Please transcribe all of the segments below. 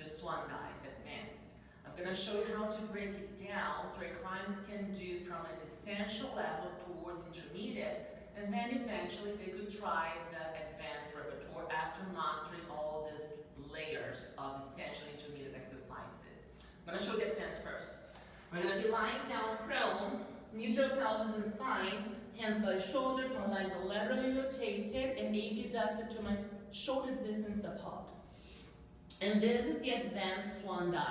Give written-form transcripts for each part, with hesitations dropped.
Swan Dive Advanced. I'm going to show you how to break it down so your clients can do from an essential level towards intermediate, and then eventually they could try the advanced repertoire after mastering all these layers of essential intermediate exercises. I'm going to show you the advanced first. We're going to be lying down prone, neutral pelvis and spine, hands by shoulders, my legs are laterally rotated and abducted to my shoulder distance apart. And this is the advanced Swan Dive.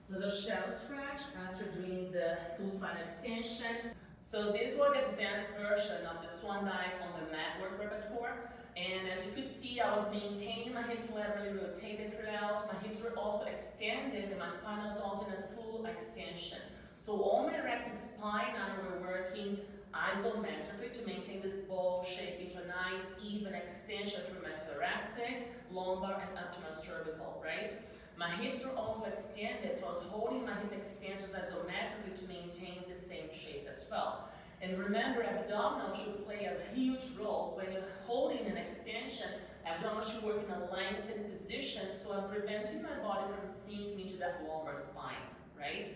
Little shallow stretch after doing the full spine extension. So this was the advanced version of the Swan Dive on the Matwork repertoire. And as you could see, I was maintaining my hips laterally rotated throughout. My hips were also extended and my spine was also in a full extension. So on my erect spine, I were working isometrically to maintain this ball shape into a nice even extension through my thoracic, lumbar, and up to my cervical, right? My hips were also extended, so I was holding my hip extensors isometrically to maintain the same shape as well. And remember, abdominal should play a huge role. When you're holding an extension, abdominal should work in a lengthened position, so I'm preventing my body from sinking into that lumbar spine, right?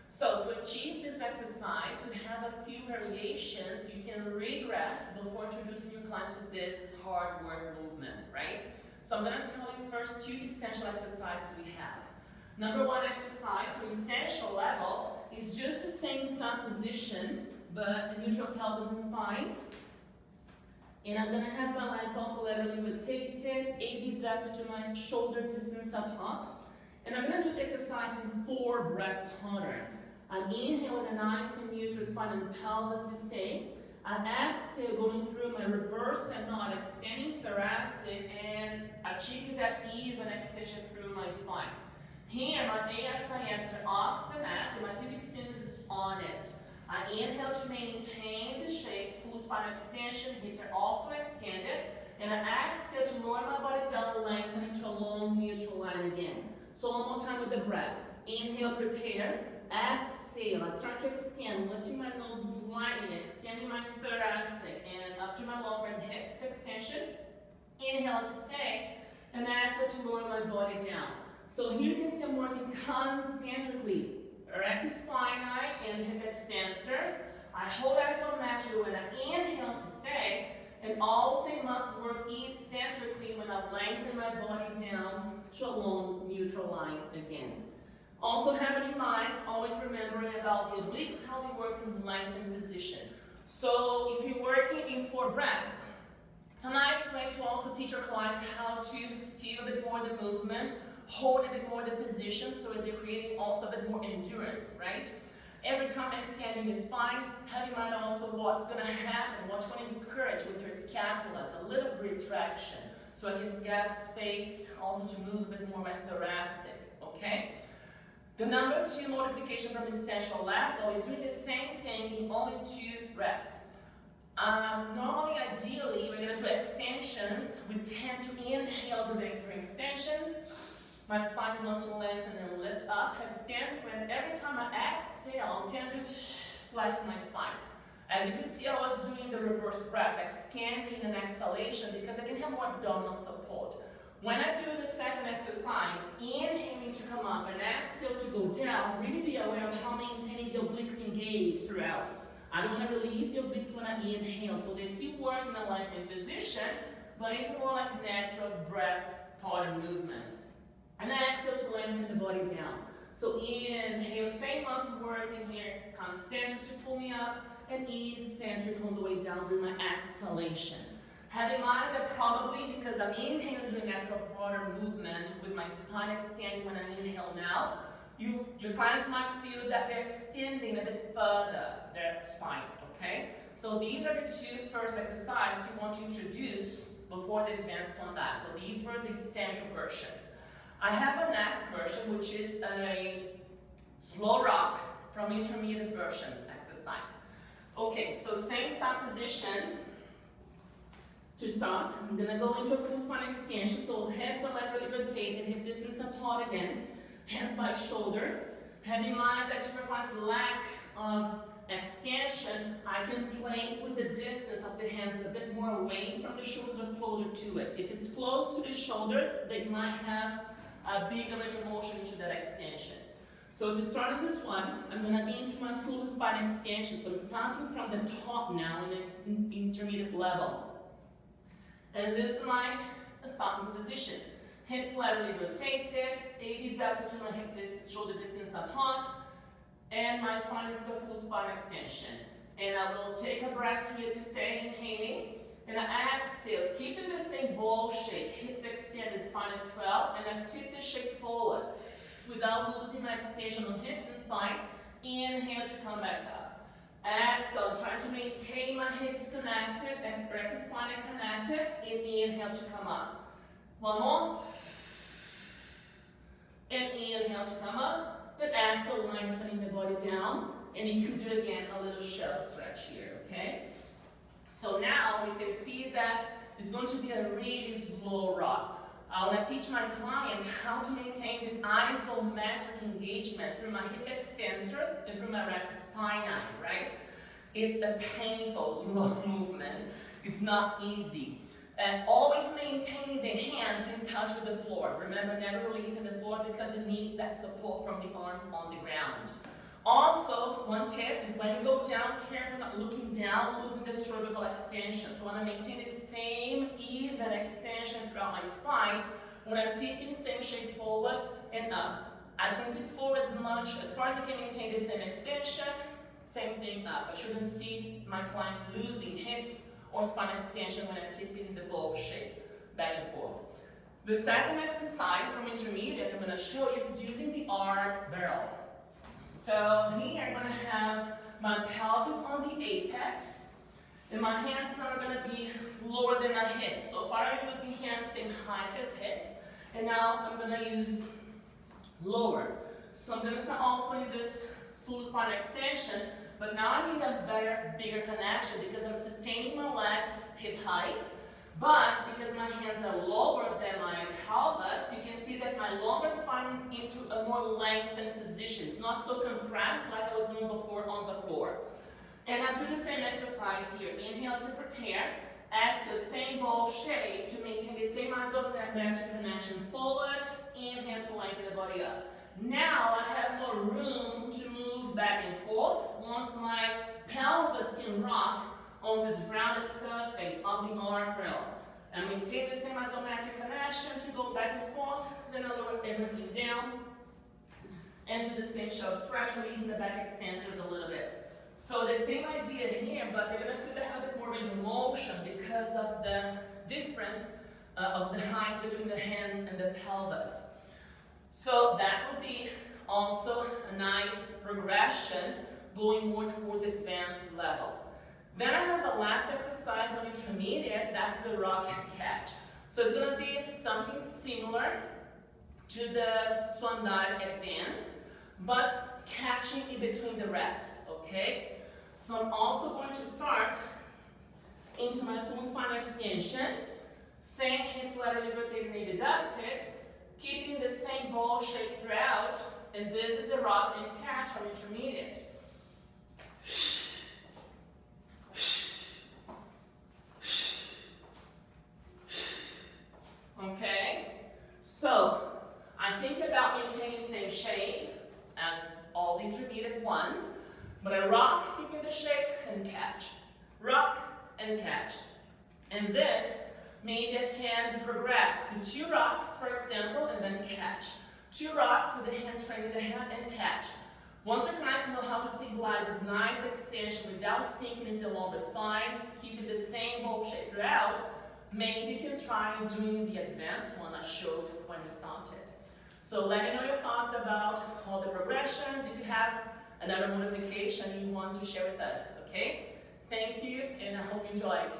So to achieve this exercise, you have a few variations. You can regress before introducing your clients to this hard work movement, right? So I'm going to tell you first two essential exercises we have. Number one exercise to essential level is just the same stop position, but the neutral pelvis and spine. And I'm going to have my legs also laterally rotated, abducted to my shoulder distance apart. And I'm going to do the exercise in 4 breath pattern. I'm inhaling a nice and neutral spine and pelvis to stay. I exhale, going through my reverse and knot, extending thoracic and achieving that even extension through my spine. Here, my ASIS are off the mat and my pubic symphysis is on it. I inhale to maintain the shape, full spine extension, hips are also extended, and I exhale to lower my body down, lengthening to a long neutral line again. So one more time with the breath. Inhale, prepare. Exhale, I start to extend, lifting my nose slightly, extending my thoracic and up to my lumbar and hips extension. Inhale to stay, and exhale to lower my body down. So here you can see I'm working concentrically. Erect spine and hip extensors. I hold isometrically when I inhale to stay, and also must work eccentrically when I lengthen my body down to a long neutral line again. Also having in mind, always remembering about the obliques, how they work in this lengthened position. So if you're working in 4 breaths, it's a nice way to also teach your clients how to feel a bit more the movement, hold a bit more the position, so they're creating also a bit more endurance, right? Every time extending the spine, have in mind also what's going to happen, what you want to encourage with your scapulas, a little retraction, so I can get space also to move a bit more my thoracic, okay? The number 2 modification from essential level is doing the same thing in only 2 breaths. Normally, ideally, we're going to do extensions. We tend to inhale during extensions. My spine wants to lengthen and lift up, extend. When every time I exhale, I tend to flex my spine. As you can see, I was doing the reverse breath, extending an exhalation because I can have more abdominal support. When I do the second exercise, inhaling to come up and exhale to go down, really be aware of how maintaining the obliques engaged throughout. I don't want to release the obliques when I inhale, so they still work in a lengthened position, but it's more like natural breath pattern movement. And exhale to lengthen the body down. So inhale, same muscle working here, concentric to pull me up, and eccentric on the way down during my exhalation. Have in mind that probably because I'm inhaling during natural pattern movement with my spine extending when I inhale now, your clients might feel that they're extending a bit further their spine, okay? So these are the 2 first exercises you want to introduce before the advanced Swan Dive. So these were the essential versions. I have a next version, which is a slow rock from intermediate version exercise. Okay, so same stop position. To start, I'm gonna go into a full spine extension, so hips are laterally rotated, hip distance apart again, hands by shoulders. Have in mind that if there was lack of extension, I can play with the distance of the hands a bit more away from the shoulders or closer to it. If it's close to the shoulders, they might have a bigger range of motion into that extension. So to start on this one, I'm going to be into my full spine extension. So I'm starting from the top now in an intermediate level. And this is my starting position. Hips laterally rotated, abducted to my hip shoulder distance apart, and my spine is the full spine extension. And I will take a breath here to stay inhaling, and I exhale, keeping the same bowl shape, hips extended, spine as well, and I tip the shape forward without losing my extension on hips and spine. Inhale to come back up. Exhale, trying to maintain my hips connected, expect the spine connected, and inhale to come up. One more. And inhale to come up. Then exhale, lengthening the body down. And you can do again a little shelf stretch here, okay? So now we can see that it's going to be a really slow rock. I want to teach my client how to maintain this isometric engagement through my hip extensors and through my rectus spinae, right? It's a painful slow movement. It's not easy. And always maintaining the hands in touch with the floor. Remember, never releasing the floor because you need that support from the arms on the ground. Also, one tip is when you go down, careful not looking down, losing the cervical extension. So I want to maintain the same even extension throughout my spine. When I'm tipping, same shape forward and up. I can tip forward as far as I can maintain the same extension, same thing up. I shouldn't see my client losing hips or spine extension when I'm tipping the bowl shape back and forth. The second exercise from intermediate I'm going to show is using the arc barrel. So here I'm going to have my pelvis on the apex, and my hands now are going to be lower than my hips. So far I'm using hands same height as hips, and now I'm going to use lower. So I'm going to start also in this full spine extension, but now I need a bigger connection because I'm sustaining my legs hip height, but because my hands are lower than my pelvis, you can see that my lower spine is into a more lengthened position. It's not so compressed like I was doing before on the floor. And I do the same exercise here. Inhale to prepare. Exhale, same bowl shape to maintain the same isometric connection forward. Inhale to lengthen the body up. Now I have more room to move back and forth once my pelvis can rock on this rounded surface of the arc barrel. And maintain the same isometric connection to go back and forth. Then I lower everything down and do the same shelf stretch, releasing the back extensors a little bit. So the same idea here, but they're going to feel they have a bit more range of motion because of the difference of the height between the hands and the pelvis. So that will be also a nice progression going more towards advanced level. Then I have the last exercise on intermediate, that's the rock and catch. So it's going to be something similar to the Swan Dive Advanced, but catching in between the reps, okay? So I'm also going to start into my full spine extension, same hips laterally rotated and abducted, keeping the same ball shape throughout, and this is the rock and catch from intermediate. Okay, so I think about maintaining the same shape as all the intermediate ones, but I rock, keeping the shape, and catch. Rock and catch. And this, maybe I can progress to 2 rocks, for example, and then catch. 2 rocks with the hands framing the hand and catch. Once your clients know how to stabilize this nice extension without sinking into the lower spine, keeping the same bowl shape throughout, maybe you can try doing the advanced one I showed when we started. So let me know your thoughts about all the progressions, if you have another modification you want to share with us, okay? Thank you, and I hope you enjoyed.